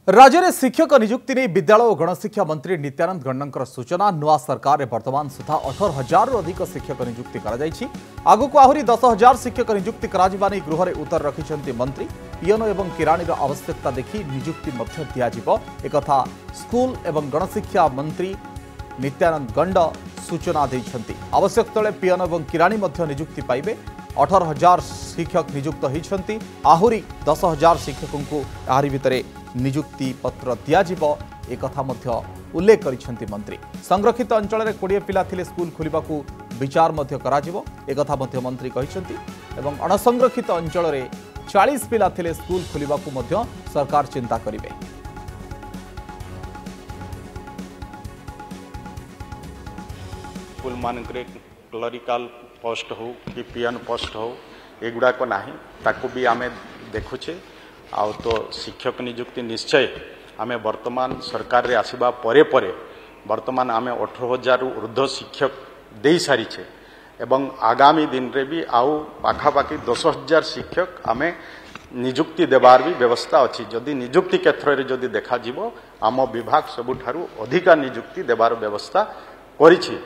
राज्य में शिक्षक नियुक्ति नहीं विद्यालय और गणशिक्षा मंत्री नित्यानंद गण्डर सूचना नुआ सरकार में वर्तमान सुधा 18,000 अधिक शिक्षक नियुक्ति आगक आहरी 10,000 शिक्षक नियुक्ति गृह में उत्तर रखिंट मंत्री पियन और किराणी आवश्यकता देखि नियुक्ति एक स्कूल एवं गणशिक्षा मंत्री नित्यानंद गण्ड सूचना देइछन्ति। आवश्यक तले पियन और किराणी नियुक्ति पाइबे। 18,000 शिक्षक नियुक्त होती आहरी 10,000 शिक्षकों को आहरी भितर नियुक्ति पत्र दियाजिबो एक उल्लेख करिसेंति मंत्री। संरक्षित अंचल में 20 पिला थिले स्कूल खोलिबा को विचार मध्य कराजिबो एक मंत्री कहिसेंति एवं अणसंरक्षित अंचल में 40 पिला थिले स्कूल खोलिबा को मध्य सरकार चिंता करिवे। स्कूल मानकरे क्लरिकल पोस्ट हो कि पियन पोस्ट हो एगुड़ाक ना ताकू भी आम देखुचे आउ तो शिक्षक नियुक्ति निश्चय आम वर्तमान सरकार रे आसीबा परे परे वर्तमान आम 18,000 ऊर्ध्व शिक्षक दे सारीचे एवं आगामी दिन रे भी आउ पाखापाखि 10,000 शिक्षक आम नियुक्ति देवार भी व्यवस्था अच्छी। जदि नियुक्ति क्षेत्र में जदि देखा आम विभाग सबुठारु अधिका नियुक्ति देवार व्यवस्था करिछि।